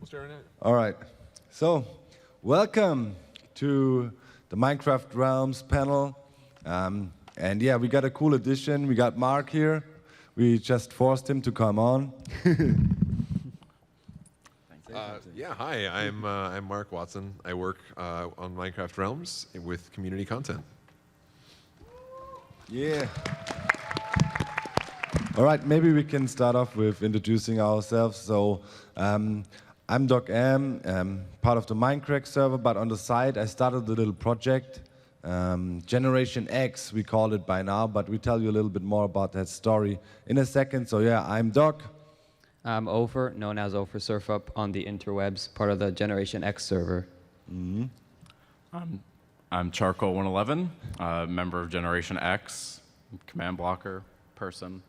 Staring at. All right. So, welcome to the Minecraft Realms panel. And yeah, we got a cool addition. We got Mark here. We just forced him to come on. Yeah, hi. I'm Mark Watson. I work on Minecraft Realms with community content. Yeah. All right, maybe we can start off with introducing ourselves. So, I'm Doc M, part of the Minecraft server, but on the side I started a little project, Generation X we call it by now, but we tell you a little bit more about that story in a second. So yeah, I'm Doc. I'm Ofer, known as Ofer Surfup on the interwebs, part of the Generation X server. I'm Charcoal 111, member of Generation X, command blocker person.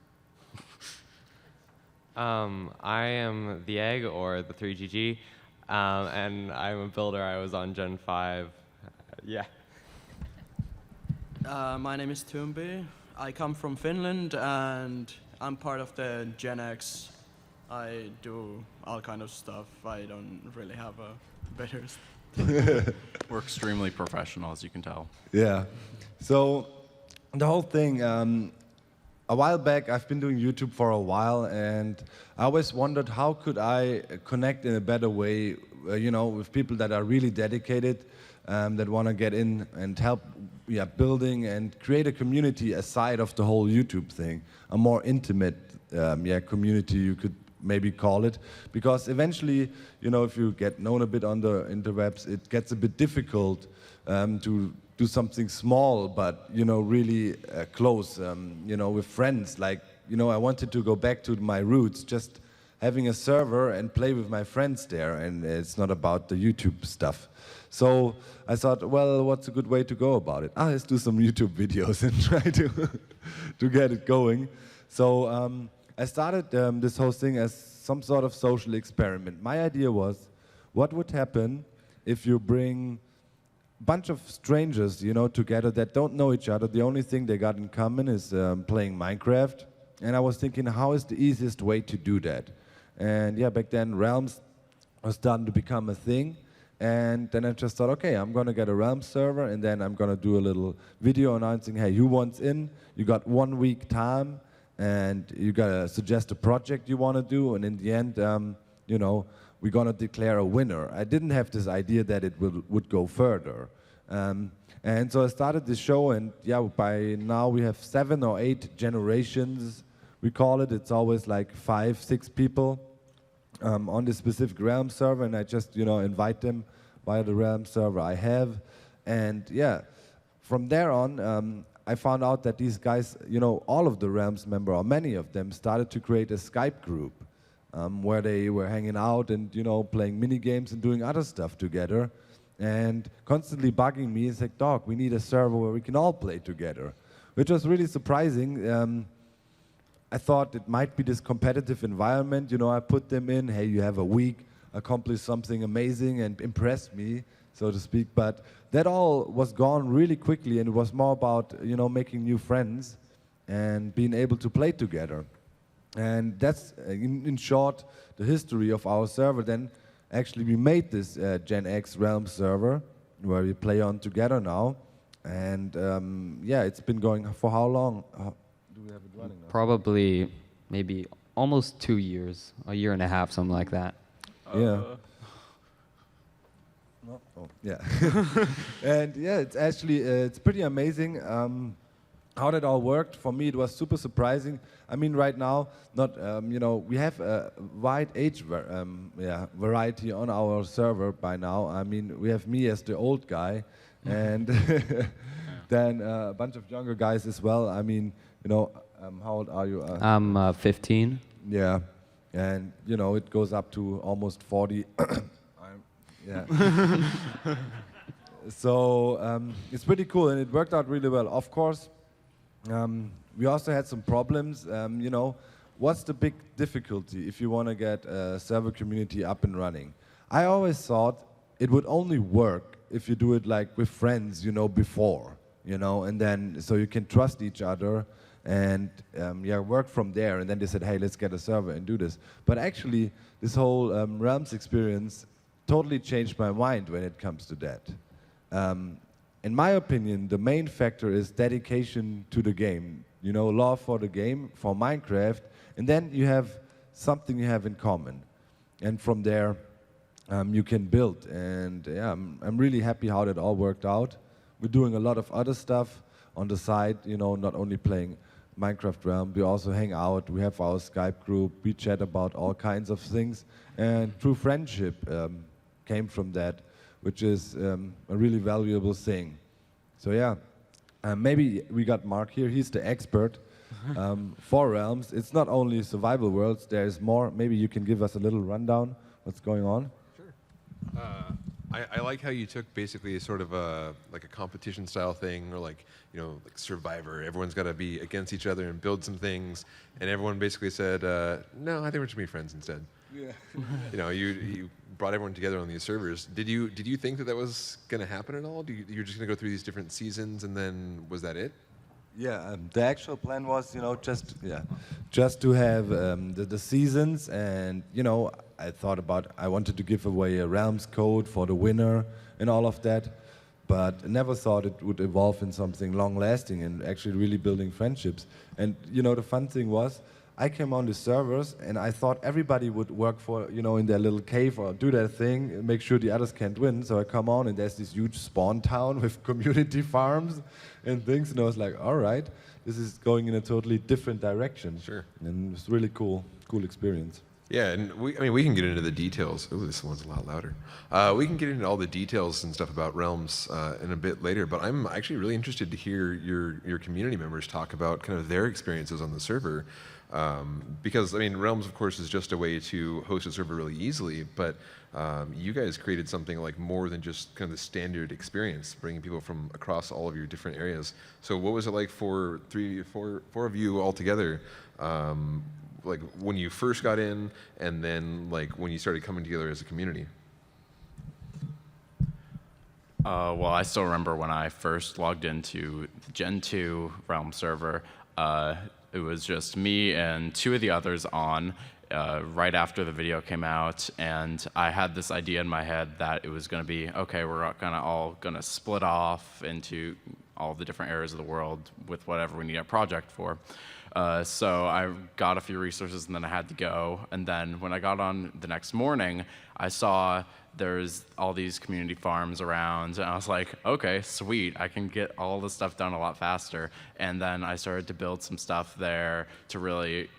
I am the Egg, or the 3GG, and I'm a builder. I was on Gen 5. Yeah. My name is Tumbi. I come from Finland, and I'm part of the Gen X. I do all kind of stuff. I don't really have a better... We're extremely professional, as you can tell. Yeah. So the whole thing, a while back I've been doing YouTube for a while, and I always wondered how could I connect in a better way, with people that are really dedicated, that want to get in and help building and create a community aside of the whole YouTube thing, a more intimate community you could maybe call it, because eventually, if you get known a bit on the interwebs, it gets a bit difficult to do something small, but really close, with friends. Like, I wanted to go back to my roots, just having a server and play with my friends there, and it's not about the YouTube stuff. So I thought, well, what's a good way to go about it? Let's do some YouTube videos and try to get it going. So I started this whole thing as some sort of social experiment. My idea was, what would happen if you bring a bunch of strangers, together that don't know each other. The only thing they got in common is playing Minecraft. And I was thinking, how is the easiest way to do that? And yeah, back then Realms was starting to become a thing. And then I just thought, okay, I'm going to get a Realms server, and then I'm going to do a little video announcing, hey, who wants in? You got 1 week time, and you got to suggest a project you want to do. And in the end, we're going to declare a winner. I didn't have this idea that it would go further. And so I started this show, and yeah, by now we have 7 or 8 generations, we call it. It's always like 5, 6 people on this specific Realm server, and I just, invite them via the Realm server I have. And yeah, from there on, I found out that these guys, all of the Realms members, or many of them, started to create a Skype group where they were hanging out and, playing mini games and doing other stuff together, and constantly bugging me. It's like, Doc, we need a server where we can all play together, which was really surprising. I thought it might be this competitive environment. I put them in, hey, you have a week, accomplish something amazing and impress me, so to speak. But that all was gone really quickly, and it was more about, making new friends and being able to play together. And that's, in short, the history of our server. Then actually we made this Gen X Realm server where we play on together now. And yeah, it's been going for how long? Do we have it running now? Probably maybe almost 2 years, a year and a half, something like that. Yeah. No? Oh, yeah. And yeah, it's actually, it's pretty amazing how that all worked. For me, it was super surprising. I mean, right now, not we have a wide age variety on our server by now. I mean, we have me as the old guy, and then a bunch of younger guys as well. I mean, how old are you? I'm 15. Yeah, and it goes up to almost 40. Yeah. So it's pretty cool, and it worked out really well. Of course, we also had some problems. What's the big difficulty if you want to get a server community up and running? I always thought it would only work if you do it like with friends, before, and then so you can trust each other and yeah, worked from there. And then they said, hey, let's get a server and do this. But actually, this whole Realms experience totally changed my mind when it comes to that. In my opinion, the main factor is dedication to the game. You know, love for the game, for Minecraft, and then you have something you have in common. And from there, you can build. And yeah, I'm really happy how that all worked out. We're doing a lot of other stuff on the side, you know, not only playing Minecraft Realm, we also hang out, we have our Skype group, we chat about all kinds of things. And true friendship came from that, which is a really valuable thing. So yeah, maybe we got Mark here, he's the expert for Realms. It's not only survival worlds, there's more. Maybe you can give us a little rundown what's going on. Sure. I like how you took basically sort of like a competition style thing, or like, you know, like Survivor. Everyone's got to be against each other and build some things, and everyone basically said, no, I think we're just gonna be friends instead. Yeah. You know, you brought everyone together on these servers. Did you think that was gonna happen at all? You're just gonna go through these different seasons, and then was that it? Yeah, the actual plan was, you know, just to have the seasons, and you know, I wanted to give away a Realms code for the winner and all of that, but never thought it would evolve in something long-lasting and actually really building friendships. And you know, the fun thing was, I came on the servers and I thought everybody would work for, you know, in their little cave or do their thing and make sure the others can't win. So I come on and there's this huge spawn town with community farms and things, and I was like, all right, this is going in a totally different direction. Sure. And it was really cool experience. Yeah, and we can get into the details. Oh, this one's a lot louder. We can get into all the details and stuff about Realms in a bit later, but I'm actually really interested to hear your community members talk about kind of their experiences on the server. Because, I mean, Realms, of course, is just a way to host a server really easily, but you guys created something like more than just kind of the standard experience, bringing people from across all of your different areas. So what was it like for four of you all together? Like when you first got in, and then like when you started coming together as a community? Well, I still remember when I first logged into the Gen 2 Realm server. It was just me and two of the others on right after the video came out, and I had this idea in my head that it was going to be, okay, we're all going to split off into all the different areas of the world with whatever we need a project for. So I got a few resources and then I had to go. And then when I got on the next morning, I saw there's all these community farms around, and I was like, okay, sweet, I can get all this stuff done a lot faster. And then I started to build some stuff there to really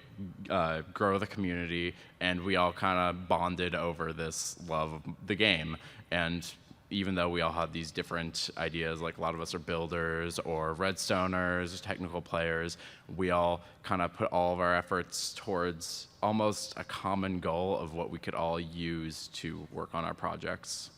grow the community, and we all kind of bonded over this love of the game. And even though we all had these different ideas, like a lot of us are builders or redstoners, technical players, we all kind of put all of our efforts towards almost a common goal of what we could all use to work on our projects.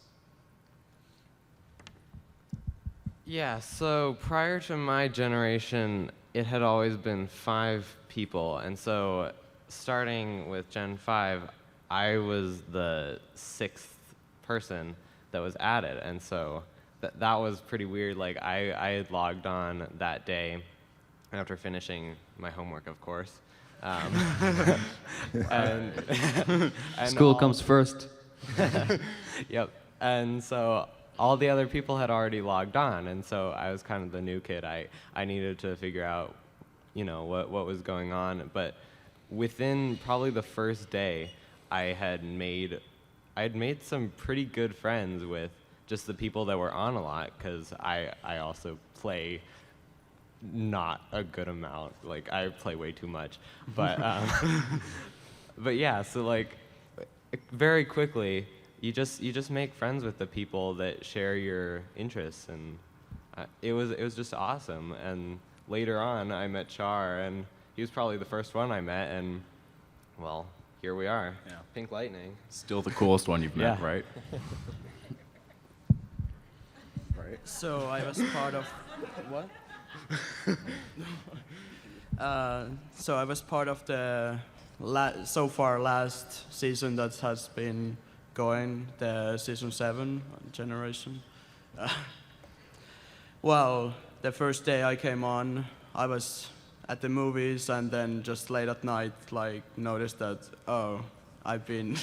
Yeah, so prior to my generation, it had always been 5 people, and so starting with Gen 5, I was the 6th person that was added, and so that was pretty weird. Like I had logged on that day after finishing my homework, of course. And School comes first. Yep. And so all the other people had already logged on, and so I was kind of the new kid. I needed to figure out, you know, what was going on. But within probably the first day, I had made some pretty good friends with just the people that were on a lot, because I also play not a good amount. Like, I play way too much. But, but yeah, so like, very quickly, you just make friends with the people that share your interests, and it was just awesome. And later on, I met Char, and he was probably the first one I met, and well, here we are. Yeah. Pink Lightning. Still the coolest one you've met, Yeah. right? Right. So I was part of what? So I was part of the so far last season that has been going, the season 7 generation. Well, the first day I came on, I was at the movies, and then just late at night, like noticed that, oh, I've been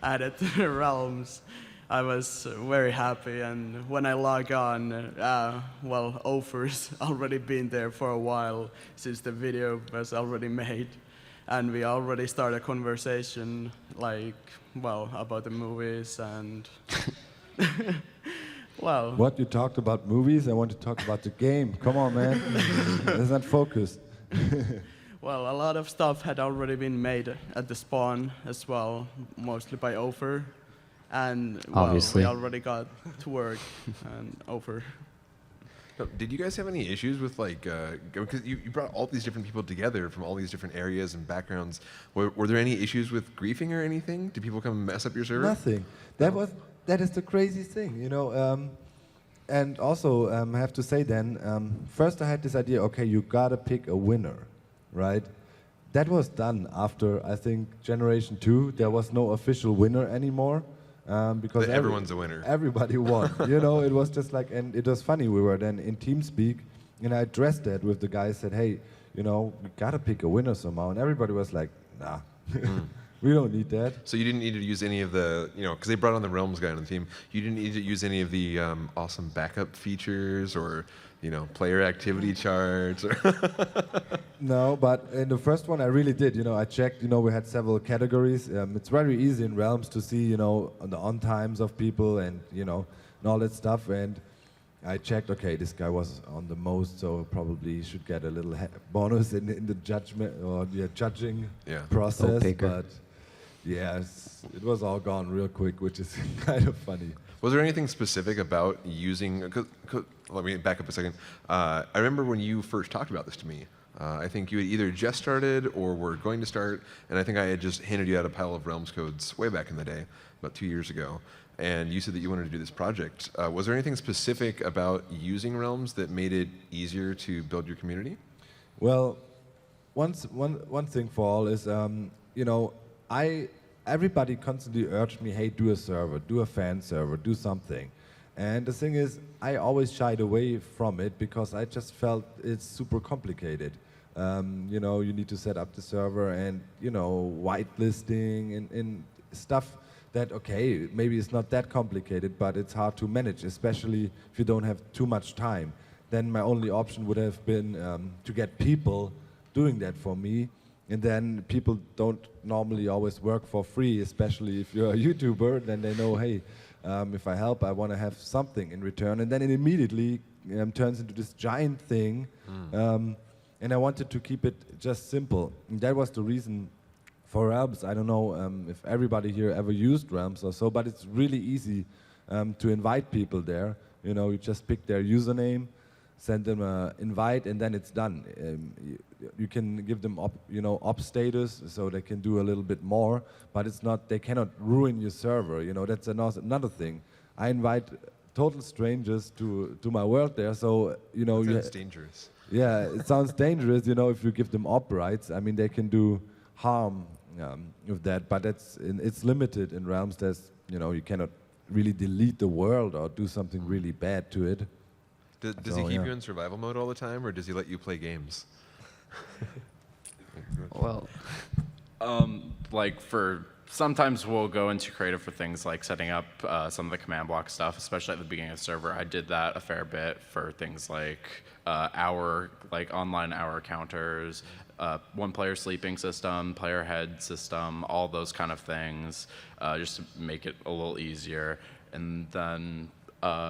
added to the Realms. I was very happy, and when I log on, well, Ofer's already been there for a while since the video was already made, and we already started a conversation, like, well, about the movies and, well. What, you talked about movies? I want to talk about the game. Come on, man. It's not focused. Well, a lot of stuff had already been made at the spawn as well, mostly by Ofer. And well, Obviously. we already got to work and Ofer. No, did you guys have any issues with like, because you brought all these different people together from all these different areas and backgrounds. Were there any issues with griefing or anything? Did people come and mess up your server? Nothing. That is the crazy thing, you know. And also, I have to say then, first I had this idea, okay, you gotta pick a winner, right? That was done after, I think, Generation 2. There was no official winner anymore. Because But everyone's a winner. Everybody won. You know, it was just like, and it was funny. We were then in TeamSpeak, and I addressed that with the guys. Said, "Hey, you know, we gotta pick a winner somehow." And everybody was like, "Nah, we don't need that." So you didn't need to use any of the, you know, because they brought on the Realms guy on the team. You didn't need to use any of the awesome backup features or, you know, player activity charts. Or No, but in the first one I really did. You know, I checked. You know, we had several categories. It's very easy in Realms to see, you know, the on times of people and you know, and all that stuff. And I checked. Okay, this guy was on the most, so probably should get a little bonus in the judgment or the judging process. But yes, it was all gone real quick, which is kind of funny. Was there anything specific about using? Let me back up a second. I remember when you first talked about this to me. I think you had either just started or were going to start, and I think I had just handed you out a pile of Realms codes way back in the day, about 2 years ago. And you said that you wanted to do this project. Was there anything specific about using Realms that made it easier to build your community? Well, one thing for all is, you know, everybody constantly urged me, hey, do a server, do a fan server, do something. And the thing is, I always shied away from it because I just felt it's super complicated. You know, you need to set up the server and, you know, whitelisting and stuff that, okay, maybe it's not that complicated, but it's hard to manage, especially if you don't have too much time. Then my only option would have been to get people doing that for me. And then people don't normally always work for free, especially if you're a YouTuber, then they know, hey, if I help, I want to have something in return. And then it immediately turns into this giant thing. And I wanted to keep it just simple. And that was the reason for Realms. I don't know if everybody here ever used Realms or so, but it's really easy to invite people there. You know, you just pick their username, send them an invite, and then it's done. You can give them op status, so they can do a little bit more, but it's not. They cannot ruin your server. You know, that's another thing. I invite total strangers to my world there, so you know. That's dangerous. Yeah, it sounds dangerous. You know, if you give them op rights, I mean, they can do harm with that, but it's limited in Realms. There's, you know, you cannot really delete the world or do something really bad to it. Does he keep you in survival mode all the time, or does he let you play games? Well, Like sometimes we'll go into creative for things like setting up some of the command block stuff, especially at the beginning of the server. I did that a fair bit for things like online hour counters, one player sleeping system, player head system, all those kind of things, just to make it a little easier. And then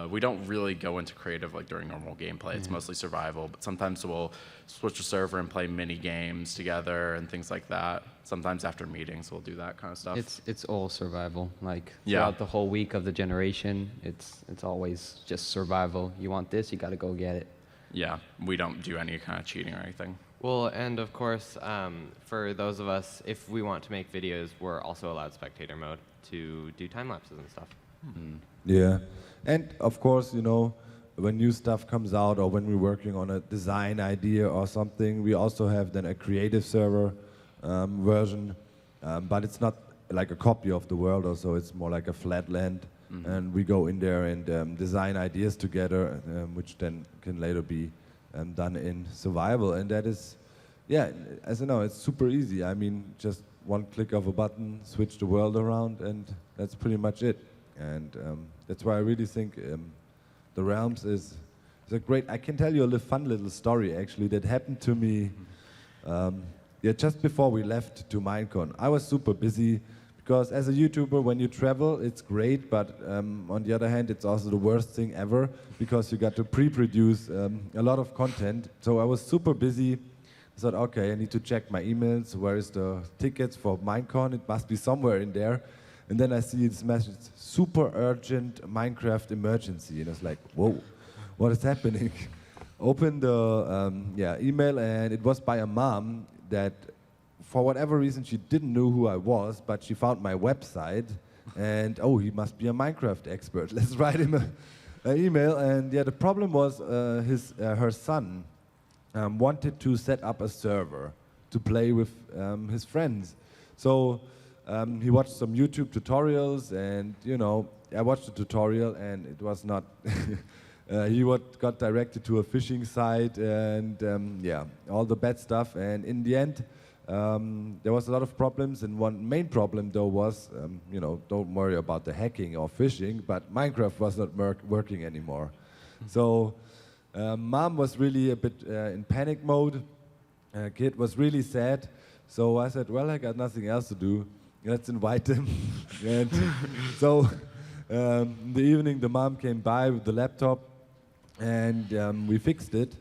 we don't really go into creative like during normal gameplay. It's mostly survival, but sometimes we'll switch the server and play mini games together and things like that. Sometimes after meetings we'll do that kind of stuff. it's all survival. Like Yeah. throughout the whole week of the generation, it's always just survival. You want this, you got to go get it. Yeah, we don't do any kind of cheating or anything. Well, and of course, for those of us, if we want to make videos, we're also allowed spectator mode to do time lapses and stuff. Yeah, and of course, you know, when new stuff comes out or when we're working on a design idea or something, we also have then a creative server version, but it's not like a copy of the world or so, it's more like a flat land, and we go in there and design ideas together, which then can later be done in survival, and that is yeah, as you know, it's super easy. I mean, just one click of a button, switch the world around, and that's pretty much it. And that's why I really think the Realms is a great. I can tell you a fun little story actually that happened to me. Yeah, just before we left to MINECON, I was super busy because as a YouTuber, when you travel, it's great, but on the other hand, it's also the worst thing ever because you got to pre-produce a lot of content. So I was super busy. I thought, okay, I need to check my emails. Where is the tickets for MINECON? It must be somewhere in there. And then I see this message, super urgent Minecraft emergency. And I was like, whoa, what is happening? Opened the email, and it was by a mom that, for whatever reason, she didn't know who I was, but she found my website, and oh, he must be a Minecraft expert. Let's write him an email. And yeah, the problem was her son wanted to set up a server to play with his friends. So he watched some YouTube tutorials, and you know, I watched the tutorial, and it was not. He got directed to a phishing site, and yeah, all the bad stuff. And in the end, there was a lot of problems. And one main problem, though, was you know, don't worry about the hacking or phishing, but Minecraft was not working anymore. So mom was really a bit in panic mode. Kid was really sad. So I said, well, I got nothing else to do. Let's invite him. And so in the evening, the mom came by with the laptop, and we fixed it.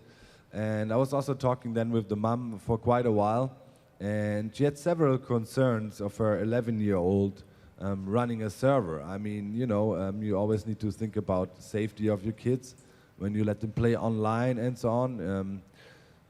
And I was also talking then with the mom for quite a while, and she had several concerns of her 11-year-old running a server. I mean, you know, you always need to think about the safety of your kids when you let them play online and so on.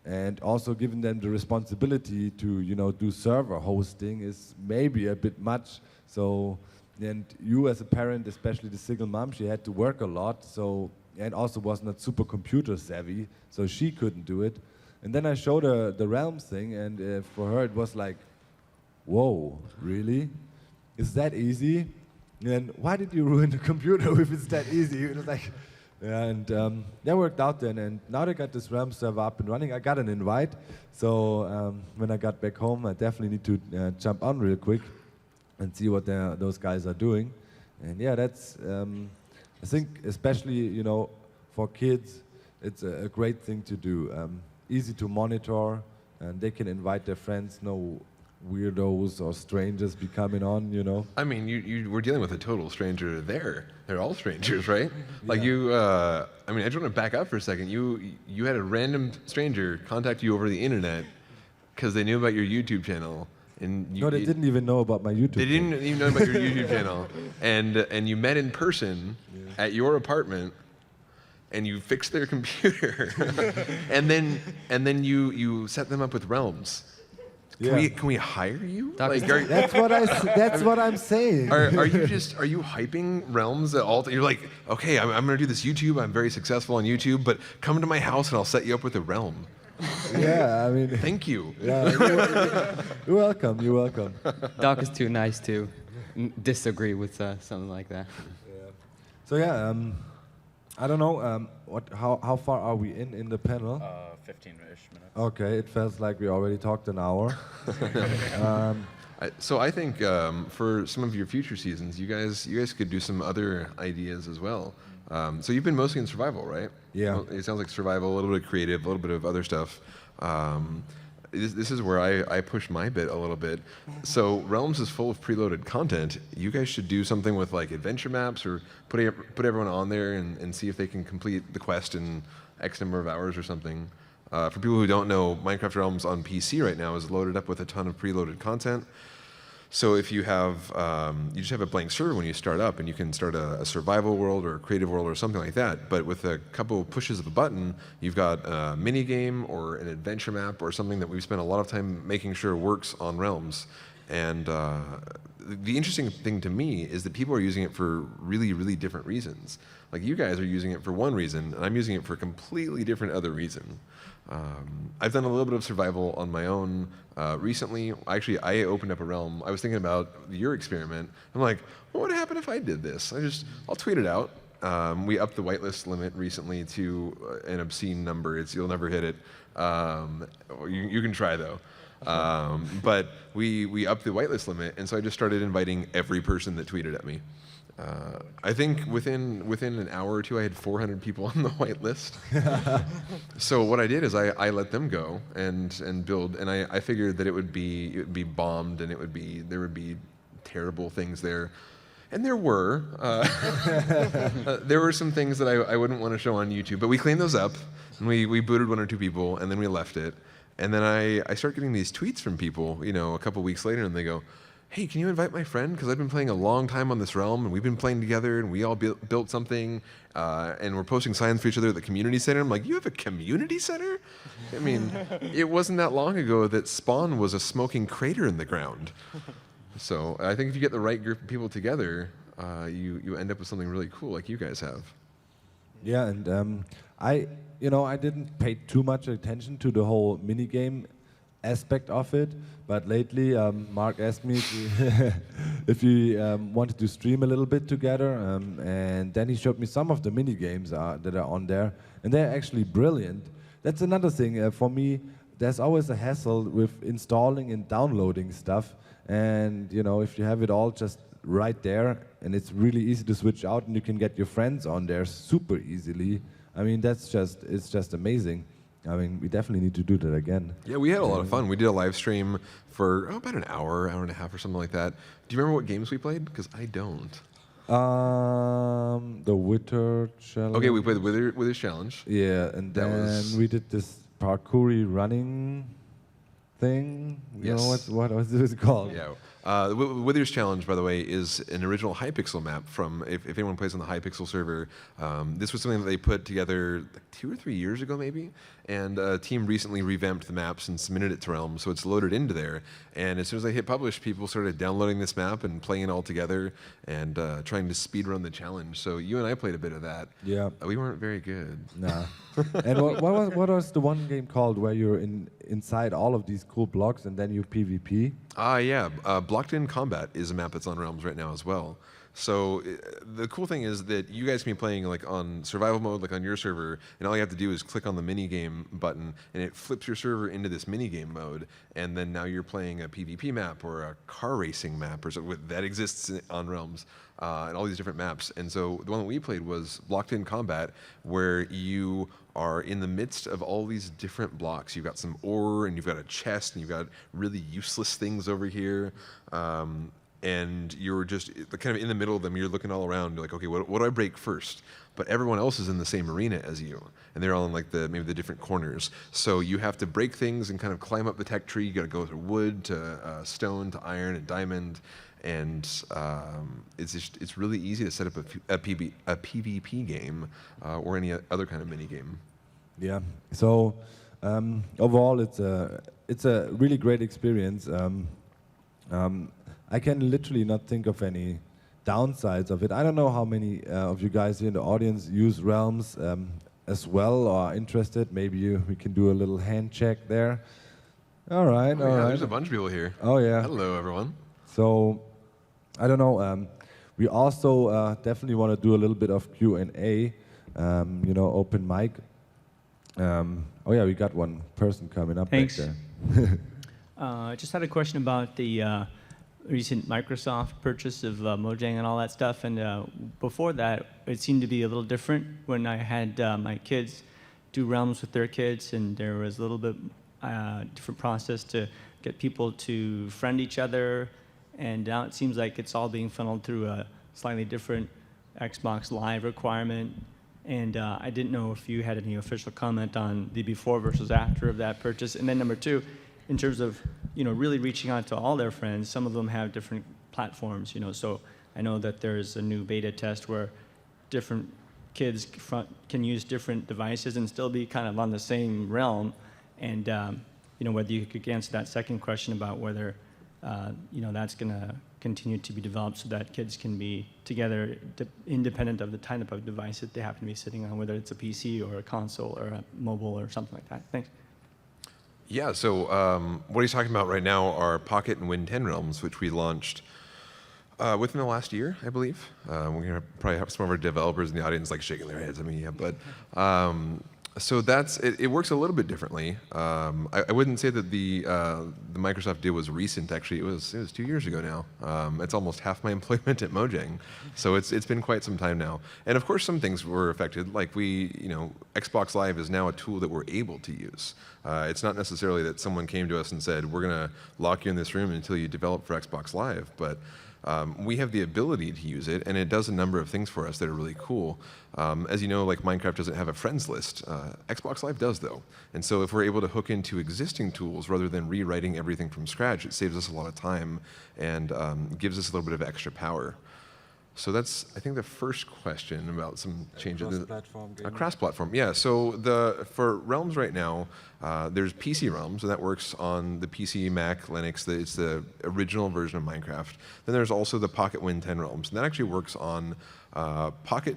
And also giving them the responsibility to, you know, do server hosting is maybe a bit much. So, and you as a parent, especially the single mom, she had to work a lot. So, and also was not super computer savvy, so she couldn't do it. And then I showed her the Realms thing, and for her it was like, whoa, really? Is that easy? And why did you ruin the computer if it's that easy? It was like, yeah, and that worked out then, and now they got this Realms server up and running. I got an invite, so when I got back home, I definitely need to jump on real quick and see what those guys are doing. And yeah, that's, I think especially, you know, for kids, it's a great thing to do. Easy to monitor, and they can invite their friends, no weirdos or strangers be coming on, you know. I mean, you were dealing with a total stranger there. They're all strangers, right? Like you, I mean, I just want to back up for a second. You had a random stranger contact you over the internet because they knew about your YouTube channel. And no, they didn't even know about my YouTube They didn't even know about your YouTube channel. And you met in person at your apartment, and you fixed their computer. and then you set them up with Realms. Can we hire you? Like, that's what I'm saying. Are you hyping Realms at all? You're like, okay, I'm gonna do this YouTube. I'm very successful on YouTube, but come to my house and I'll set you up with a Realm. Yeah, I mean. Thank you. Yeah, you're welcome. You're welcome. Doc is too nice to disagree with something like that. Yeah. So yeah, I don't know. How far are we in the panel? 15-ish minutes. Okay, it feels like we already talked an hour. So I think for some of your future seasons, you guys could do some other ideas as well. So you've been mostly in survival, right? Yeah. Well, it sounds like survival, a little bit of creative, a little bit of other stuff. This is where I push my bit a little bit. So Realms is full of preloaded content. You guys should do something with like adventure maps, or put everyone on there and see if they can complete the quest in X number of hours or something. For people who don't know, Minecraft Realms on PC right now is loaded up with a ton of preloaded content. So if you have, you just have a blank server when you start up, and you can start a survival world or a creative world or something like that. But with a couple pushes of a button, you've got a mini game or an adventure map or something that we've spent a lot of time making sure works on Realms. And the interesting thing to me is that people are using it for really, really different reasons. Like you guys are using it for one reason, and I'm using it for a completely different other reason. I've done a little bit of survival on my own recently. Actually, I opened up a realm. I was thinking about your experiment. I'm like, what would happen if I did this? I'll tweet it out. We upped the whitelist limit recently to an obscene number. You'll never hit it. You can try though. But we upped the whitelist limit, and so I just started inviting every person that tweeted at me. I think within an hour or two, I had 400 people on the whitelist. So what I did is I let them go and build, and I figured that it would be bombed, and there would be terrible things there. And there were. There were some things that I wouldn't want to show on YouTube, but we cleaned those up, and we booted 1 or 2 people, and then we left it. And then I start getting these tweets from people, a couple weeks later, and they go, "Hey, can you invite my friend? Because I've been playing a long time on this realm, and we've been playing together, and we all built something, and we're posting signs for each other at the community center." I'm like, "You have a community center?" I mean, it wasn't that long ago that Spawn was a smoking crater in the ground. So I think if you get the right group of people together, you end up with something really cool like you guys have. Yeah, and I didn't pay too much attention to the whole minigame aspect of it, but lately Mark asked me if we wanted to stream a little bit together, and then he showed me some of the minigames that are on there, and they're actually brilliant. That's another thing for me. There's always a hassle with installing and downloading stuff, and if you have it all just right there, and it's really easy to switch out, and you can get your friends on there super easily. I mean, it's just amazing. I mean, we definitely need to do that again. Yeah, we had a lot of fun. We did a live stream for about an hour and a half or something like that. Do you remember what games we played? Because I don't. The Wither Challenge. Okay, we played the Wither Challenge. Yeah, and then we did this parkoury running thing. You know what was it called? Yeah. The Wither's Challenge, by the way, is an original Hypixel map from, if anyone plays on the Hypixel server, this was something that they put together like 2 or 3 years ago maybe, and a team recently revamped the maps and submitted it to Realms, so it's loaded into there, and as soon as I hit publish, people started downloading this map and playing it all together and trying to speedrun the challenge, so you and I played a bit of that. Yeah. We weren't very good. Nah. And what was the one game called where you're inside all of these cool blocks and then you PvP? Yeah. Blocked in Combat is a map that's on Realms right now as well. So the cool thing is that you guys can be playing like on survival mode, like on your server, and all you have to do is click on the minigame button, and it flips your server into this minigame mode, and then now you're playing a PvP map or a car racing map or something that exists on Realms, and all these different maps. And so the one that we played was Blocked in Combat, where you are in the midst of all these different blocks. You've got some ore, and you've got a chest, and you've got really useless things over here. And you're just kind of in the middle of them. You're looking all around. You're like, okay, what do I break first? But everyone else is in the same arena as you, and they're all in like maybe the different corners. So you have to break things and kind of climb up the tech tree. You got to go through wood to stone to iron and diamond, and it's really easy to set up a PvP game or any other kind of mini game. Yeah. So overall, it's a really great experience. I can literally not think of any downsides of it. I don't know how many of you guys here in the audience use Realms as well or are interested. Maybe we can do a little hand check there. All right, all right. There's a bunch of people here. Oh, yeah. Hello, everyone. So, I don't know. We also definitely want to do a little bit of Q&A, open mic. Oh, yeah, we got one person coming up Thanks. back there. I just had a question about the recent Microsoft purchase of Mojang and all that stuff. And before that, it seemed to be a little different when I had my kids do Realms with their kids, and there was a little bit different process to get people to friend each other. And now it seems like it's all being funneled through a slightly different Xbox Live requirement. And I didn't know if you had any official comment on the before versus after of that purchase. And then number two, in terms of really reaching out to all their friends, some of them have different platforms. So I know that there's a new beta test where different kids can use different devices and still be kind of on the same realm. And whether you could answer that second question about whether that's going to continue to be developed so that kids can be together independent of the type of device that they happen to be sitting on, whether it's a PC or a console or a mobile or something like that. Thanks. Yeah, so what he's talking about right now are Pocket and Win 10 Realms, which we launched Within the last year, I believe. We're going to probably have some of our developers in the audience like shaking their heads at me, yeah, but so that's it works a little bit differently. I wouldn't say that the Microsoft deal was recent. Actually, it was 2 years ago now. It's almost half my employment at Mojang, so it's been quite some time now. And of course, some things were affected. Like Xbox Live is now a tool that we're able to use. It's not necessarily that someone came to us and said, we're going to lock you in this room until you develop for Xbox Live, but we have the ability to use it, and it does a number of things for us that are really cool. As you know, like Minecraft doesn't have a friends list. Xbox Live does, though. And so if we're able to hook into existing tools rather than rewriting everything from scratch, it saves us a lot of time and gives us a little bit of extra power. So that's, I think, the first question about some changes. Cross-platform gaming. Cross-platform, yeah. So for Realms right now, there's PC Realms, and that works on the PC, Mac, Linux. It's the original version of Minecraft. Then there's also the Pocket Win 10 Realms, and that actually works on Pocket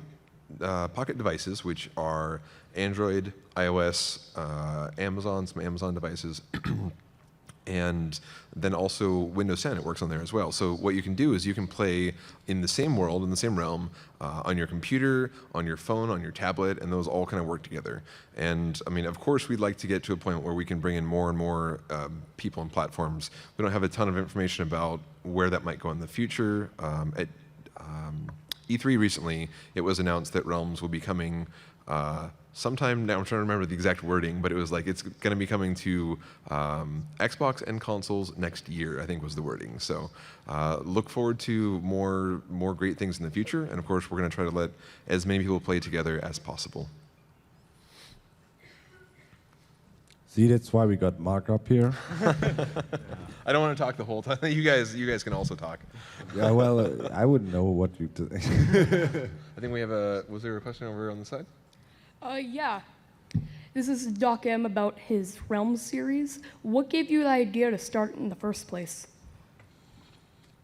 devices, which are Android, iOS, some Amazon devices. And then also Windows 10, it works on there as well. So what you can do is you can play in the same world, in the same realm, on your computer, on your phone, on your tablet, and those all kind of work together. And I mean, of course, we'd like to get to a point where we can bring in more and more people and platforms. We don't have a ton of information about where that might go in the future. At E3 recently, it was announced that Realms will be coming sometime now. I'm trying to remember the exact wording, but it was like it's going to be coming to Xbox and consoles next year, I think was the wording. So look forward to more great things in the future, and of course we're going to try to let as many people play together as possible. See, that's why we got Mark up here. I don't want to talk the whole time. You guys can also talk. Yeah, well, I wouldn't know what you. I think we have was there a question over on the side? Yeah. This is Doc M about his Realms series. What gave you the idea to start in the first place?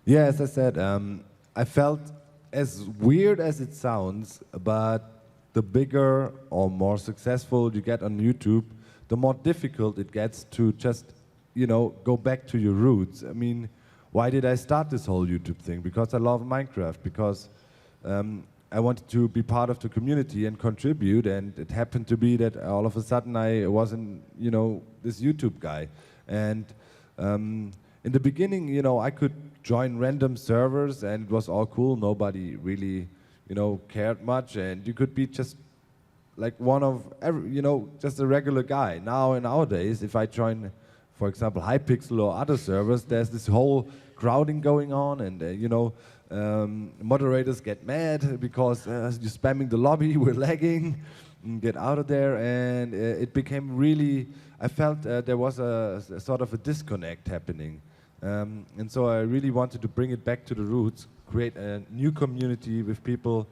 Yeah, as I said, I felt, as weird as it sounds, but the bigger or more successful you get on YouTube, the more difficult it gets to just, go back to your roots. I mean, why did I start this whole YouTube thing? Because I love Minecraft, because I wanted to be part of the community and contribute, and it happened to be that all of a sudden I wasn't, this YouTube guy. And in the beginning, I could join random servers, and it was all cool. Nobody really, cared much, and you could be just like one of every, just a regular guy. Nowadays, if I join, for example, Hypixel or other servers, there's this whole crowding going on, and moderators get mad because you're spamming the lobby, we're lagging, get out of there, and it became really, I felt there was a sort of a disconnect happening. And so I really wanted to bring it back to the roots, create a new community with people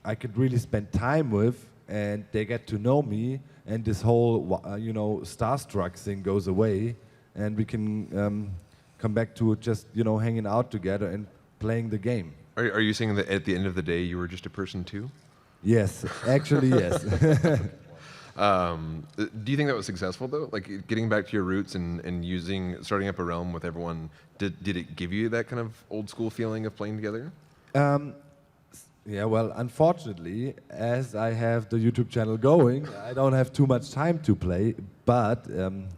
I could really spend time with, and they get to know me, and this whole, starstruck thing goes away, and we can come back to just, hanging out together and playing the game. Are you saying that at the end of the day you were just a person too? Yes, actually, yes. Do you think that was successful though? Like getting back to your roots and starting up a realm with everyone, did it give you that kind of old school feeling of playing together? Yeah, well, unfortunately, as I have the YouTube channel going, I don't have too much time to play, but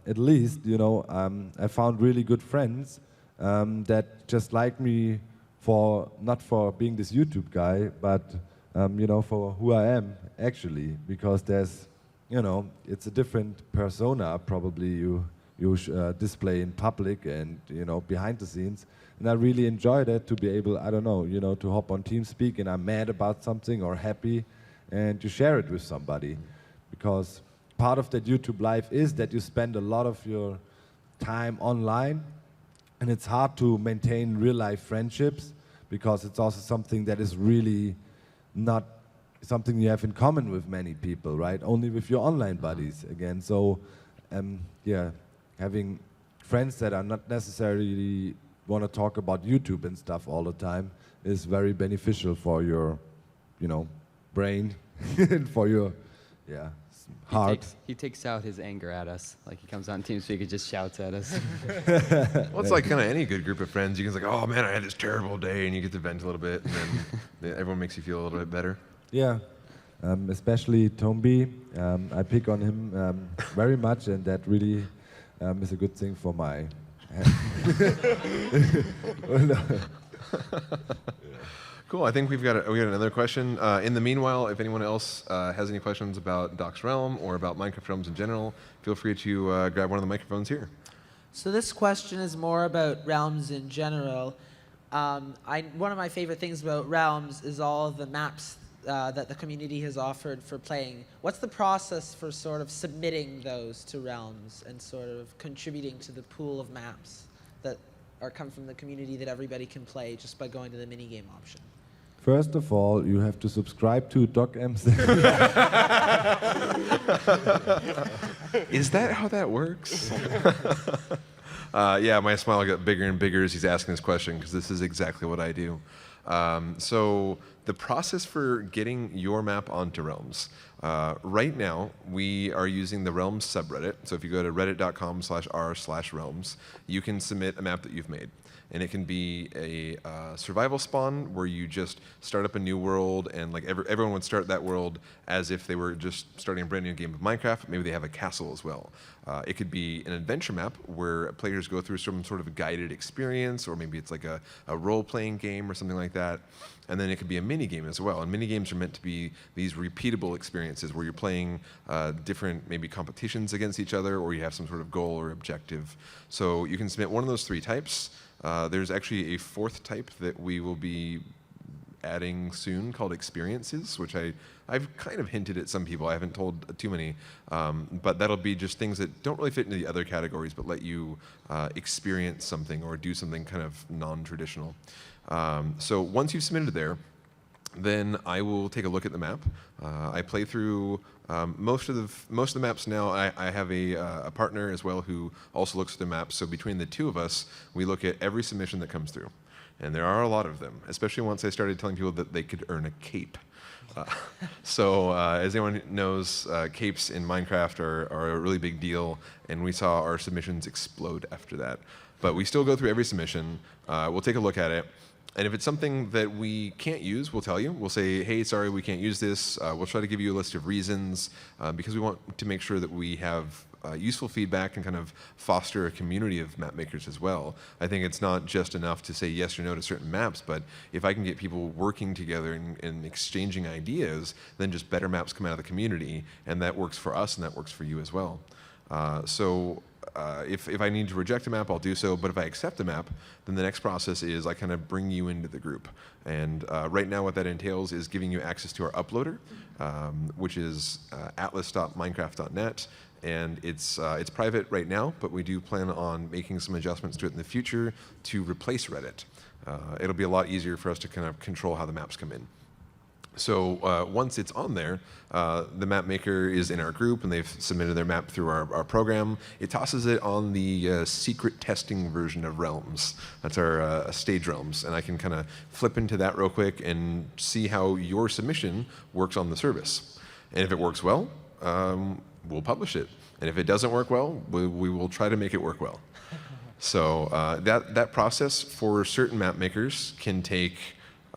at least, I found really good friends that just like me not for being this YouTube guy, but, for who I am, actually, because there's, it's a different persona probably you display in public and, behind the scenes. And I really enjoyed it to be able, I don't know, to hop on TeamSpeak and I'm mad about something or happy and to share it with somebody. Because part of that YouTube life is that you spend a lot of your time online, and it's hard to maintain real life friendships because it's also something that is really not something you have in common with many people, right? Only with your online buddies again. So, yeah, having friends that are not necessarily want to talk about YouTube and stuff all the time is very beneficial for your, brain and for your, hard. He takes out his anger at us. Like he comes on TeamSpeak and just shouts at us. Well, it's like kind of any good group of friends. You can say, oh man, I had this terrible day, and you get to vent a little bit, and then everyone makes you feel a little bit better. Yeah, especially Tombi. I pick on him very much, and that really is a good thing for my. Cool. I think we got another question. In the meanwhile, if anyone else has any questions about Doc's Realm or about Minecraft Realms in general, feel free to grab one of the microphones here. So this question is more about Realms in general. One of my favorite things about Realms is all of the maps that the community has offered for playing. What's the process for sort of submitting those to Realms and sort of contributing to the pool of maps that come from the community that everybody can play just by going to the minigame option? First of all, you have to subscribe to DocM's. Is that how that works? Yeah, my smile got bigger and bigger as he's asking this question, because this is exactly what I do. So the process for getting your map onto Realms. Right now, we are using the Realms subreddit. So if you go to reddit.com/r/realms, you can submit a map that you've made. And it can be a survival spawn where you just start up a new world, and like everyone would start that world as if they were just starting a brand new game of Minecraft. Maybe they have a castle as well. It could be an adventure map where players go through some sort of a guided experience, or maybe it's like a role-playing game or something like that. And then it could be a mini game as well. And mini games are meant to be these repeatable experiences where you're playing different maybe competitions against each other, or you have some sort of goal or objective. So you can submit one of those three types. There's actually a fourth type that we will be adding soon called experiences, which I've kind of hinted at some people. I haven't told too many, but that'll be just things that don't really fit into the other categories, but let you experience something or do something kind of non-traditional. So once you've submitted there, then I will take a look at the map. I play through most of the maps now. I have a partner as well who also looks at the maps. So between the two of us, we look at every submission that comes through, and there are a lot of them. Especially once I started telling people that they could earn a cape. So as anyone knows, capes in Minecraft are a really big deal, and we saw our submissions explode after that. But we still go through every submission. We'll take a look at it. And if it's something that we can't use, we'll tell you. We'll say, hey, sorry, we can't use this. We'll try to give you a list of reasons, because we want to make sure that we have useful feedback and kind of foster a community of map makers as well. I think it's not just enough to say yes or no to certain maps, but if I can get people working together and exchanging ideas, then just better maps come out of the community, and that works for us and that works for you as well. If I need to reject a map, I'll do so. But if I accept a map, then the next process is I kind of bring you into the group. And right now what that entails is giving you access to our uploader, which is atlas.minecraft.net. And it's private right now, but we do plan on making some adjustments to it in the future to replace Reddit. It'll be a lot easier for us to kind of control how the maps come in. So once it's on there, the map maker is in our group and they've submitted their map through our program. It tosses it on the secret testing version of Realms. That's our stage Realms. And I can kind of flip into that real quick and see how your submission works on the service. And if it works well, we'll publish it. And if it doesn't work well, we will try to make it work well. So that process for certain map makers can take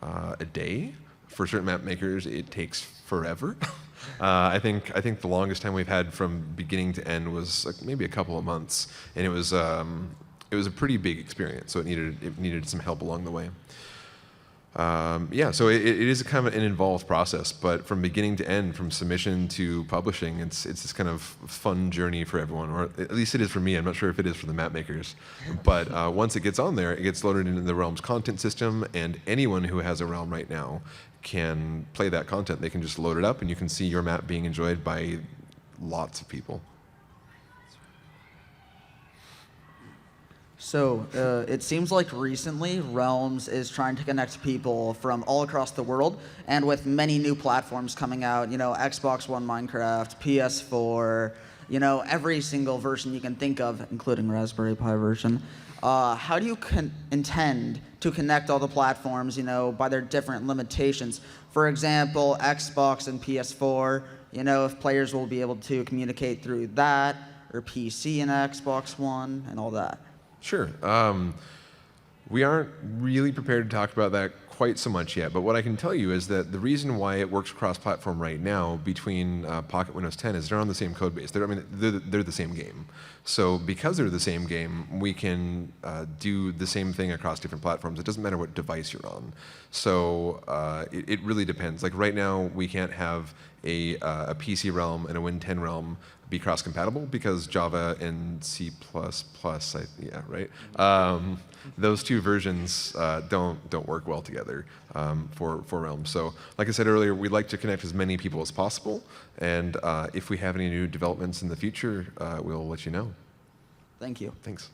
a day. For certain map makers, it takes forever. I think the longest time we've had from beginning to end was like maybe a couple of months, and it was a pretty big experience. So it needed some help along the way. Yeah, so it is kind of an involved process, but from beginning to end, from submission to publishing, it's this kind of fun journey for everyone, or at least it is for me. I'm not sure if it is for the map makers, but once it gets on there, it gets loaded into the Realms content system, and anyone who has a Realm right now can play that content. They can just load it up, and you can see your map being enjoyed by lots of people. So it seems like recently Realms is trying to connect people from all across the world, and with many new platforms coming out, Xbox One Minecraft, PS4, every single version you can think of, including Raspberry Pi version. How do you intend to connect all the platforms, by their different limitations? For example, Xbox and PS4, You know, if players will be able to communicate through that, or PC and Xbox One, and all that. Sure. We aren't really prepared to talk about that quite so much yet, but what I can tell you is that the reason why it works cross-platform right now between Pocket Windows 10 is they're on the same code base. They're the same game. So because they're the same game, we can do the same thing across different platforms. It doesn't matter what device you're on. So it really depends. Like right now, we can't have a PC realm and a Win 10 realm be cross-compatible because Java and C++, yeah, right? Those two versions don't work well together for Realms. So like I said earlier, we'd like to connect as many people as possible, and if we have any new developments in the future, we'll let you know. Thank you. Thanks.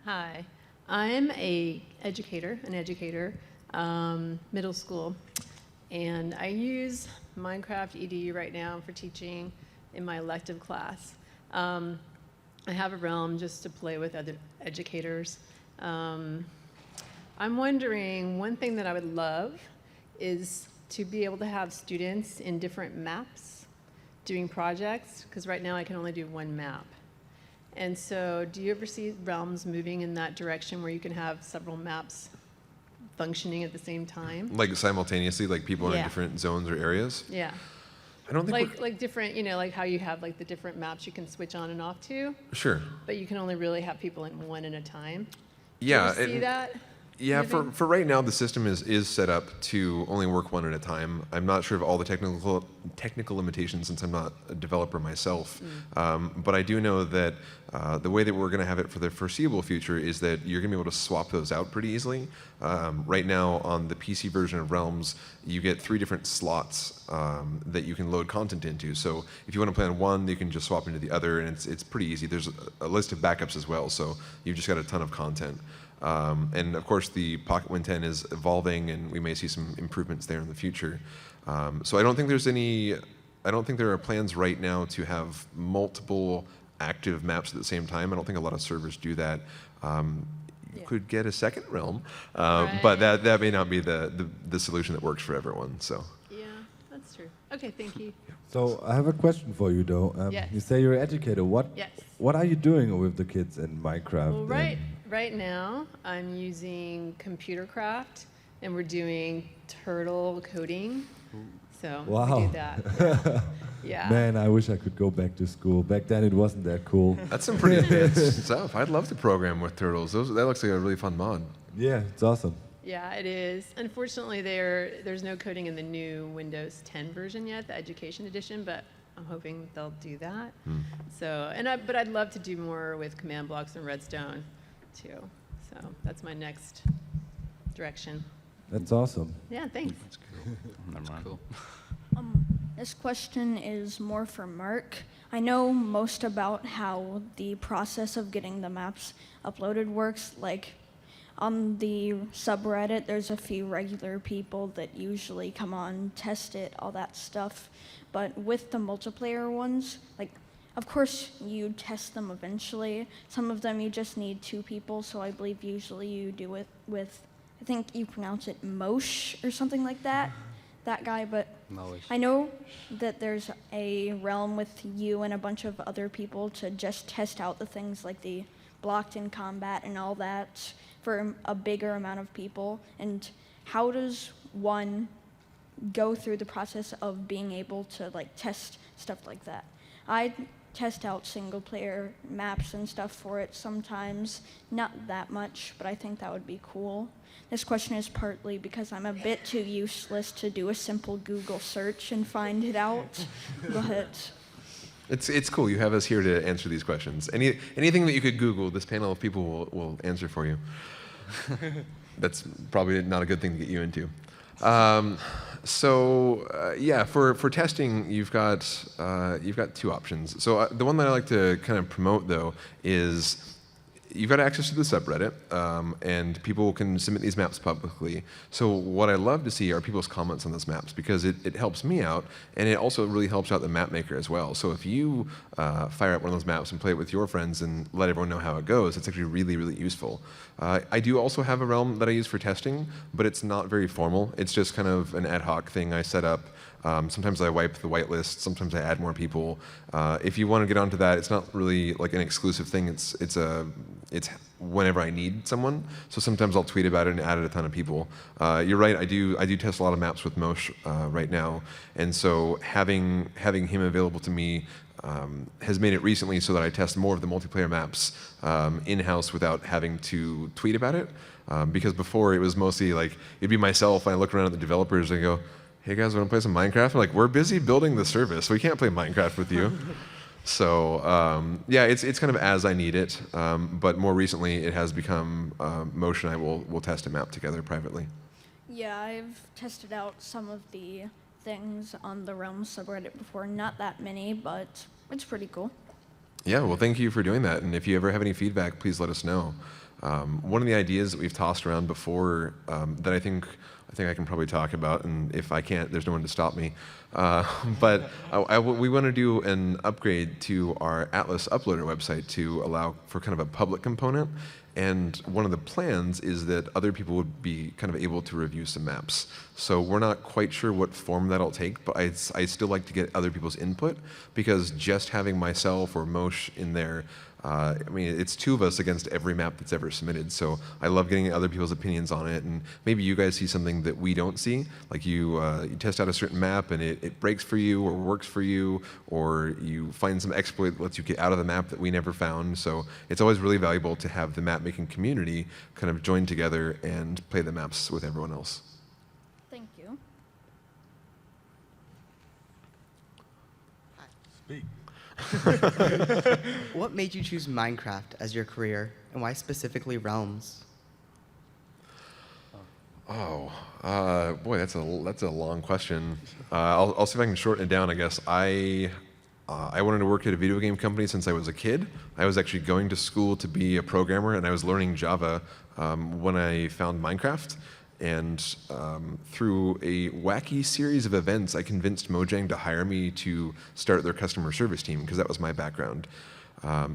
Hi, I'm an educator, middle school, and I use Minecraft EDU right now for teaching in my elective class. I have a realm just to play with other educators. I'm wondering, one thing that I would love is to be able to have students in different maps doing projects, because right now I can only do one map. And so do you ever see realms moving in that direction where you can have several maps functioning at the same time? Like simultaneously, like people are in Yeah. different zones or areas? Yeah. I don't think Like different, you know, like how you have like the different maps you can switch on and off to, Sure. but you can only really have people in one at a time. Yeah. Do you ever see that? Yeah, moving? for right now, the system is set up to only work one at a time. I'm not sure of all the technical limitations since I'm not a developer myself, but I do know that the way that we're going to have it for the foreseeable future is that you're going to be able to swap those out pretty easily. Right now, on the PC version of Realms, you get 3 different slots that you can load content into. So if you want to play on one, you can just swap into the other, and it's pretty easy. There's a list of backups as well, so you've just got a ton of content. And of course, the Pocket Win 10 is evolving, and we may see some improvements there in the future. So I don't think there are plans right now to have multiple active maps at the same time. I don't think a lot of servers do that. You could get a second realm, but that may not be the solution that works for everyone. So. Yeah, that's true. Okay, thank you. So I have a question for you, though. Yes. You say you're an educator. Yes. What are you doing with the kids in Minecraft? Well, right now, I'm using computer craft, and we're doing turtle coding. So Wow. we do that. Yeah. Man, I wish I could go back to school. Back then, it wasn't that cool. That's some pretty advanced stuff. I'd love to program with turtles. That looks like a really fun mod. Yeah, it's awesome. Yeah, it is. Unfortunately, there's no coding in the new Windows 10 version yet, the Education Edition, but I'm hoping they'll do that. So, but I'd love to do more with command blocks and Redstone, too. So that's my next direction. That's awesome. Yeah, thanks. Never mind. This question is more for Mark. I know most about how the process of getting the maps uploaded works. Like on the subreddit, there's a few regular people that usually come on, test it, all that stuff. But with the multiplayer ones, like, of course you test them eventually. Some of them you just need 2 people, so I believe usually you do it with, I think you pronounce it Mosh or something like that. That guy, but I know that there's a realm with you and a bunch of other people to just test out the things like the blocked in combat and all that for a bigger amount of people. And how does one go through the process of being able to like test stuff like that? I test out single player maps and stuff for it sometimes, not that much, but I think that would be cool. This question is partly because I'm a bit too useless to do a simple Google search and find it out, but... It's cool. You have us here to answer these questions. Anything that you could Google, this panel of people will answer for you. That's probably not a good thing to get you into. Yeah, for testing, you've got 2 options. So the one that I like to kind of promote though is you've got access to the subreddit, and people can submit these maps publicly. So what I love to see are people's comments on those maps, because it helps me out, and it also really helps out the map maker as well. So if you fire up one of those maps and play it with your friends and let everyone know how it goes, it's actually really, really useful. I do also have a realm that I use for testing, but it's not very formal. It's just kind of an ad hoc thing I set up Sometimes I wipe the whitelist. Sometimes I add more people. If you want to get onto that, it's not really like an exclusive thing. It's whenever I need someone. So sometimes I'll tweet about it and add a ton of people. You're right. I do test a lot of maps with Mosh right now, and so having him available to me has made it recently so that I test more of the multiplayer maps in-house without having to tweet about it. Because before it was mostly like, it'd be myself, and I look around at the developers and I go, hey guys, want to play some Minecraft? I'm like, we're busy building the service. We can't play Minecraft with you. So yeah, it's kind of as I need it. But more recently, it has become Mosh and I will test a map together privately. Yeah, I've tested out some of the things on the Realms subreddit before. Not that many, but it's pretty cool. Yeah, well, thank you for doing that. And if you ever have any feedback, please let us know. One of the ideas that we've tossed around before that I think I can probably talk about, and if I can't, there's no one to stop me. But we want to do an upgrade to our Atlas uploader website to allow for kind of a public component. And one of the plans is that other people would be kind of able to review some maps. So we're not quite sure what form that'll take, but I still like to get other people's input, because just having myself or Mosh in there, I mean, it's two of us against every map that's ever submitted. So I love getting other people's opinions on it, and maybe you guys see something that we don't see. Like you test out a certain map and it breaks for you or works for you, or you find some exploit that lets you get out of the map that we never found. So it's always really valuable to have the map making community kind of join together and play the maps with everyone else. Thank you. Speak. What made you choose Minecraft as your career, and why specifically Realms? Oh, boy, that's a long question. I'll see if I can shorten it down, I guess. I wanted to work at a video game company since I was a kid. I was actually going to school to be a programmer, and I was learning Java when I found Minecraft. And through a wacky series of events, I convinced Mojang to hire me to start their customer service team, because that was my background.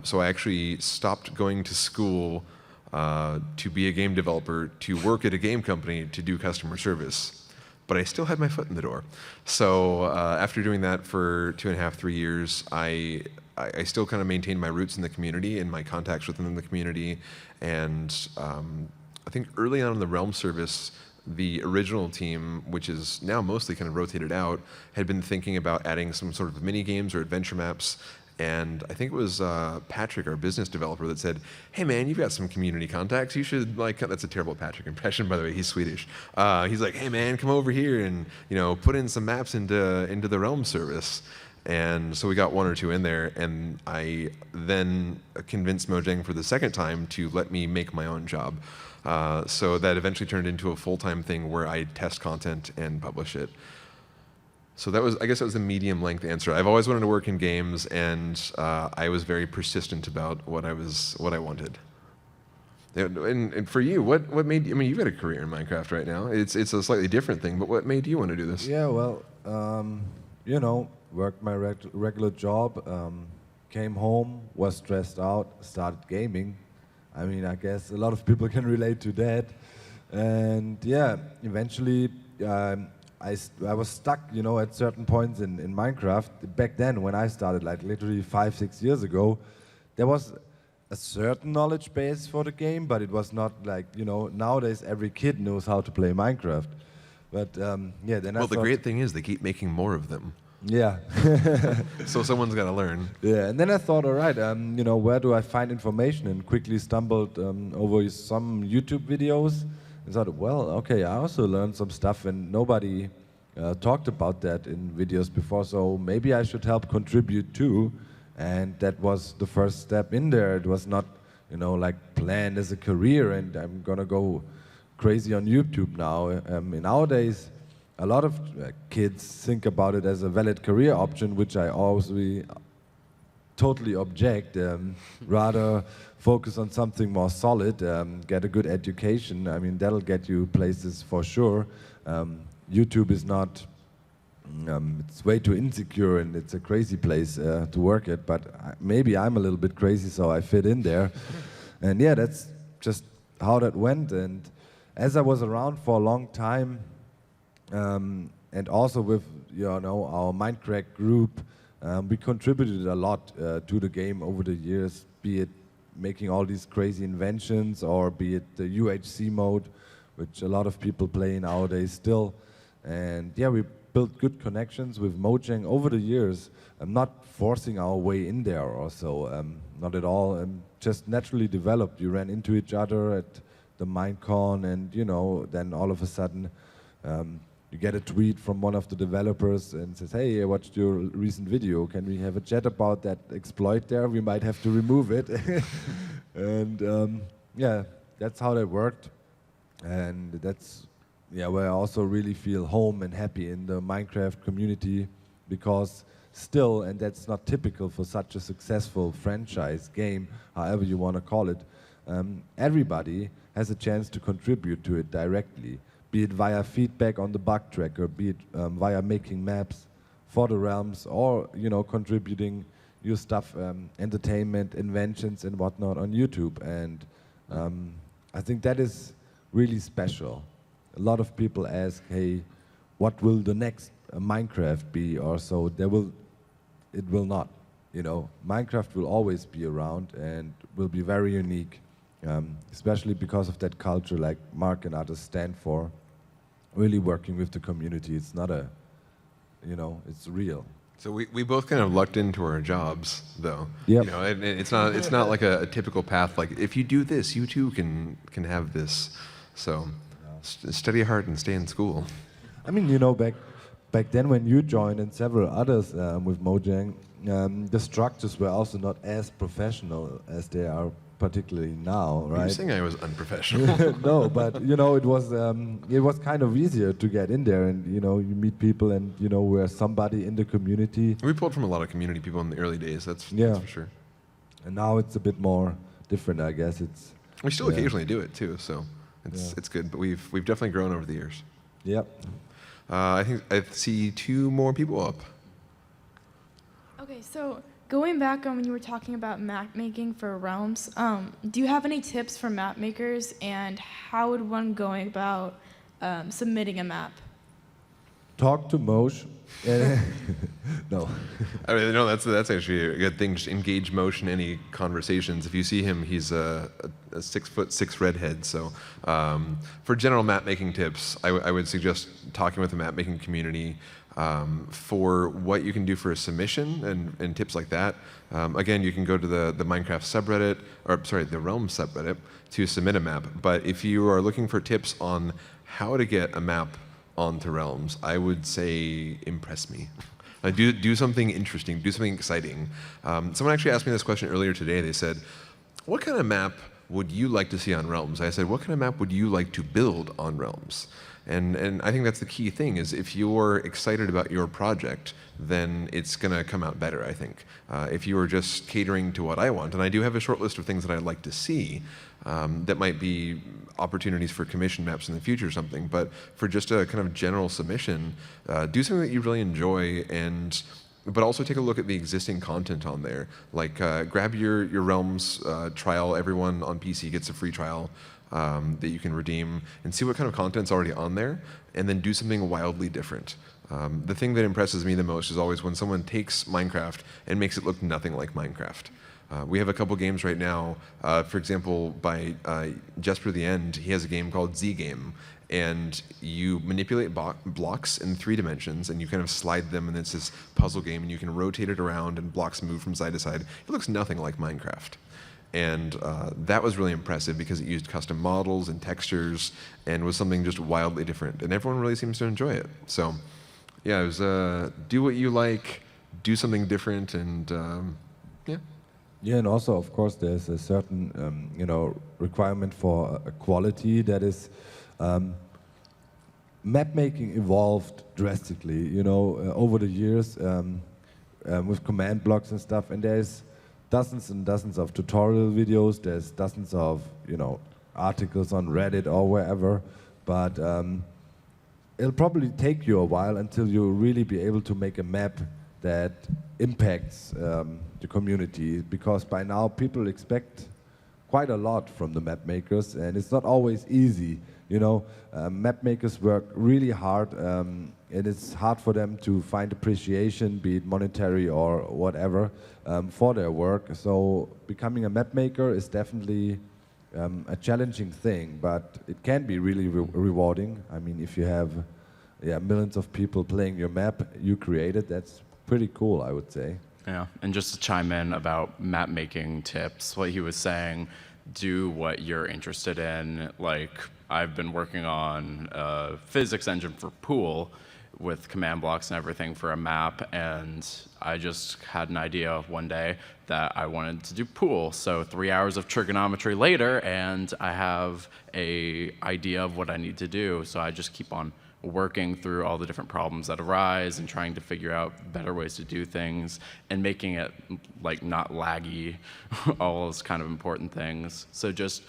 So I actually stopped going to school to be a game developer, to work at a game company to do customer service. But I still had my foot in the door. So after doing that for 2.5, 3 years, I still kind of maintained my roots in the community and my contacts within the community. And I think early on in the Realm service, the original team, which is now mostly kind of rotated out, had been thinking about adding some sort of mini games or adventure maps. And I think it was Patrick, our business developer, that said, hey man, you've got some community contacts. You should, like, that's a terrible Patrick impression, by the way, he's Swedish. He's like, hey man, come over here and, you know, put in some maps into the Realm service. And so we got 1 or 2 in there, and I then convinced Mojang for the second time to let me make my own job. So that eventually turned into a full-time thing where I test content and publish it. So that was, I guess that was the medium-length answer. I've always wanted to work in games, and I was very persistent about what I wanted. And for you, what made, I mean, you've got a career in Minecraft right now. It's a slightly different thing, but what made you want to do this? Yeah, well, you know, worked my regular job, came home, was stressed out, started gaming. I mean, I guess a lot of people can relate to that. And yeah, eventually I was stuck, you know, at certain points in Minecraft. Back then, when I started, like literally 5, 6 years ago, there was a certain knowledge base for the game, but it was not like, you know, nowadays every kid knows how to play Minecraft. But yeah, then well, the great thing is they keep making more of them. Yeah. So someone's got to learn. Yeah, and then I thought, all right, you know, where do I find information? And quickly stumbled over some YouTube videos. I thought, well, okay, I also learned some stuff, and nobody talked about that in videos before, so maybe I should help contribute too. And that was the first step in there. It was not, you know, like planned as a career, and I'm gonna go crazy on YouTube now. Nowadays, a lot of kids think about it as a valid career option, which I obviously totally object. Rather focus on something more solid, get a good education. I mean, that'll get you places for sure. YouTube is not, it's way too insecure, and it's a crazy place to work at, but maybe I'm a little bit crazy, so I fit in there. And yeah, that's just how that went. And as I was around for a long time, and and also with our Minecraft group, we contributed a lot to the game over the years, be it making all these crazy inventions or be it the UHC mode, which a lot of people play nowadays still. And yeah, we built good connections with Mojang over the years. I'm not forcing our way in there or so, not at all. Just naturally developed. You ran into each other at the MINECON, and then all of a sudden you get a tweet from one of the developers and says, "Hey, I watched your recent video. Can we have a chat about that exploit there? We might have to remove it." And yeah, that's how that worked. And that's where I also really feel home and happy in the Minecraft community, because still, and that's not typical for such a successful franchise game, however you want to call it, everybody has a chance to contribute to it directly, be it via feedback on the bug tracker, be it via making maps for the realms, or contributing your stuff, entertainment, inventions and whatnot on YouTube. And I think that is really special. A lot of people ask, hey, what will the next Minecraft be or so? It will not. Minecraft will always be around and will be very unique, especially because of that culture like Mark and others stand for, really working with the community. It's not it's real. So we both kind of lucked into our jobs, though. Yep. It's not like a typical path. Like, if you do this, you too can have this. So study hard and stay in school. I mean, back then when you joined and several others with Mojang, the structures were also not as professional as they are particularly now, right? You're saying I was unprofessional. No, but it was kind of easier to get in there, and you meet people, and we're somebody in the community. We pulled from a lot of community people in the early days. That's for sure. And now it's a bit more different, I guess. We still occasionally do it too, so it's good. But we've definitely grown over the years. Yep. I think I see 2 more people up. Okay, so going back on when you were talking about map making for Realms, do you have any tips for map makers, and how would one go about submitting a map? Talk to Moshe. No. I mean, no, that's actually a good thing. Just engage Moshe in any conversations. If you see him, he's a 6'6" redhead. So for general map making tips, I would suggest talking with the map making community for what you can do for a submission and tips like that. Again, you can go to the Minecraft subreddit, or sorry, the Realms subreddit to submit a map. But if you are looking for tips on how to get a map onto Realms, I would say impress me. Do something interesting, do something exciting. Someone actually asked me this question earlier today. They said, what kind of map would you like to see on Realms? I said, what kind of map would you like to build on Realms? And I think that's the key thing, is if you're excited about your project, then it's going to come out better, I think. If you are just catering to what I want, and I do have a short list of things that I'd like to see, that might be opportunities for commission maps in the future or something, but for just a kind of general submission, do something that you really enjoy, but also take a look at the existing content on there. Like, grab your Realms trial. Everyone on PC gets a free trial that you can redeem, and see what kind of content's already on there, and then do something wildly different. The thing that impresses me the most is always when someone takes Minecraft and makes it look nothing like Minecraft. We have a couple games right now, for example, by Jesper the End, he has a game called Z Game, and you manipulate blocks in 3 dimensions, and you kind of slide them, and it's this puzzle game, and you can rotate it around, and blocks move from side to side. It looks nothing like Minecraft. And that was really impressive because it used custom models and textures and was something just wildly different. And everyone really seems to enjoy it. So yeah, it was do what you like, do something different, and yeah. Yeah, and also, of course, there's a certain requirement for a quality that is. Map making evolved drastically, over the years with command blocks and stuff, and there's dozens and dozens of tutorial videos, there's dozens of, articles on Reddit or wherever, but it'll probably take you a while until you really be able to make a map that impacts the community, because by now people expect quite a lot from the map makers, and it's not always easy Map makers work really hard, and it's hard for them to find appreciation, be it monetary or whatever, for their work. So becoming a map maker is definitely a challenging thing, but it can be really rewarding. I mean, if you have millions of people playing your map you created, that's pretty cool, I would say. Yeah, and just to chime in about map making tips, what he was saying, do what you're interested in. Like, I've been working on a physics engine for pool with command blocks and everything for a map, and I just had an idea one day that I wanted to do pool. So 3 hours of trigonometry later, and I have an idea of what I need to do. So I just keep on working through all the different problems that arise and trying to figure out better ways to do things and making it like not laggy, all those kind of important things. So just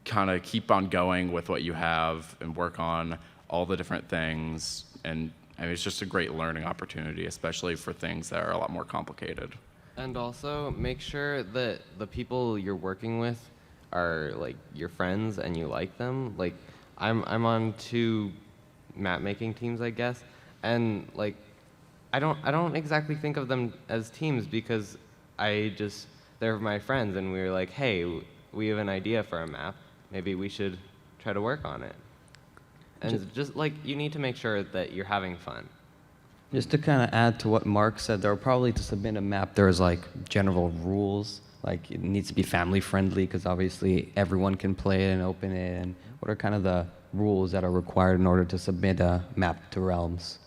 kind of keep on going with what you have and work on all the different things. And I mean, it's just a great learning opportunity, especially for things that are a lot more complicated. And also make sure that the people you're working with are like your friends and you like them. Like I'm on 2 map making teams, I guess, and like I don't exactly think of them as teams because they're my friends, and we were like, hey, we have an idea for a map, maybe we should try to work on it. And just like, you need to make sure that you're having fun. Just to kind of add to what Mark said, there are probably, to submit a map, there's like general rules, like it needs to be family friendly because obviously everyone can play it and open it, and what are kind of the rules that are required in order to submit a map to Realms?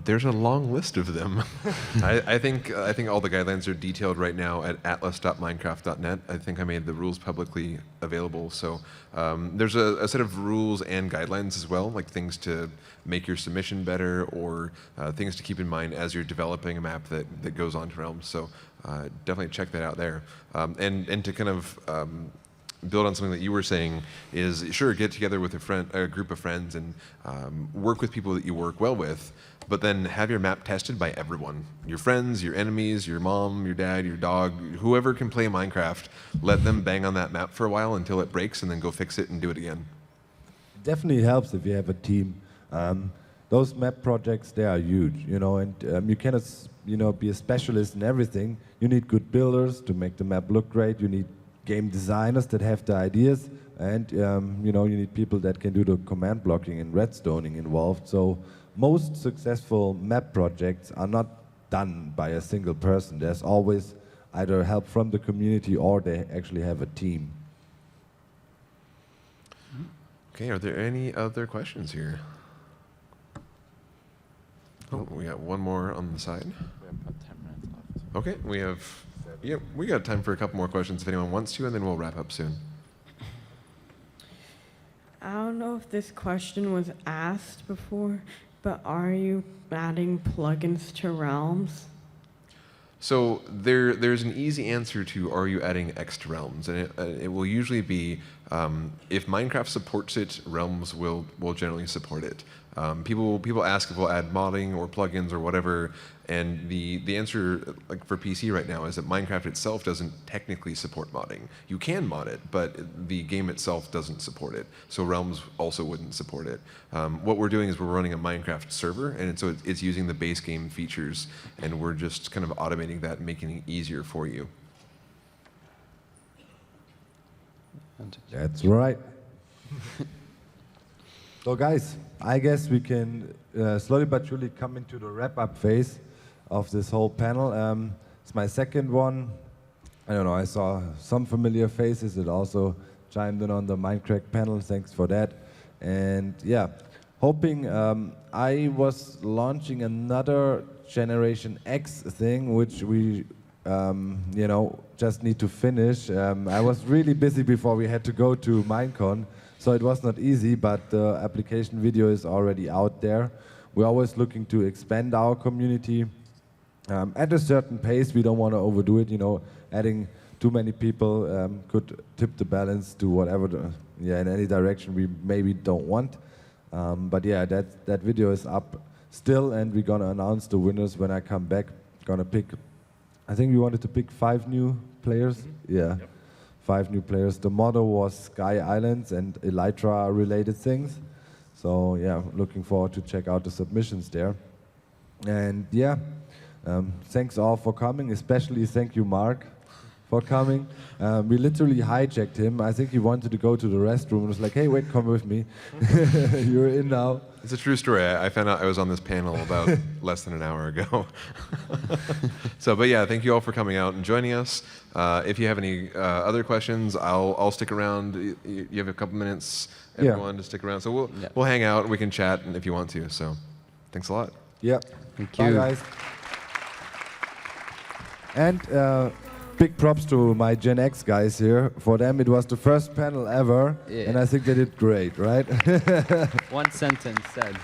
There's a long list of them. I think all the guidelines are detailed right now at atlas.minecraft.net. I think I made the rules publicly available. So there's a set of rules and guidelines as well, like things to make your submission better or things to keep in mind as you're developing a map that goes on to Realms. So definitely check that out there. And to kind of build on something that you were saying is, sure, get together with a group of friends and work with people that you work well with, but then have your map tested by everyone. Your friends, your enemies, your mom, your dad, your dog, whoever can play Minecraft, let them bang on that map for a while until it breaks and then go fix it and do it again. Definitely helps if you have a team. Those map projects, they are huge, and you cannot, be a specialist in everything. You need good builders to make the map look great. You need game designers that have the ideas, and you need people that can do the command blocking and redstoning involved. So most successful map projects are not done by a single person. There's always either help from the community or they actually have a team. Okay, are there any other questions here? Oh, we got one more on the side. We have about 10 minutes left. Okay, we got time for a couple more questions if anyone wants to, and then we'll wrap up soon. I don't know if this question was asked before, but are you adding plugins to Realms? So there's an easy answer to, are you adding X to Realms? And it will usually be, if Minecraft supports it, Realms will generally support it. People ask if we'll add modding or plugins or whatever, and the answer, like for PC right now, is that Minecraft itself doesn't technically support modding. You can mod it, but the game itself doesn't support it. So Realms also wouldn't support it. What we're doing is we're running a Minecraft server, and so it's using the base game features, and we're just kind of automating that and making it easier for you. That's right. So guys, I guess we can slowly but surely come into the wrap-up phase of this whole panel. It's my second one. I don't know, I saw some familiar faces that also chimed in on the Minecraft panel. Thanks for that. And yeah, hoping I was launching another Generation X thing, which we just need to finish. I was really busy before we had to go to MINECON, so it was not easy, but the application video is already out there. We're always looking to expand our community at a certain pace. We don't want to overdo it, adding too many people could tip the balance to whatever, in any direction we maybe don't want. But yeah, that video is up still, and we're gonna announce the winners when I come back. Gonna pick, I think we wanted to pick 5 new players. Yeah, 5 new players. The motto was Sky Islands and Elytra related things. So yeah, looking forward to check out the submissions there. And yeah, thanks all for coming, especially thank you, Mark, for coming. We literally hijacked him. I think he wanted to go to the restroom and was like, hey, wait, come with me. You're in now. It's a true story. I found out I was on this panel about less than an hour ago. So, but yeah, thank you all for coming out and joining us. If you have any other questions, I'll stick around. You have a couple minutes, everyone, to stick around. So we'll hang out and we can chat if you want to. So, thanks a lot. Yeah. Thank Bye, you. guys. And big props to my Gen X guys here. For them, it was the first panel ever, Yeah. and I think they did great, right? One sentence said.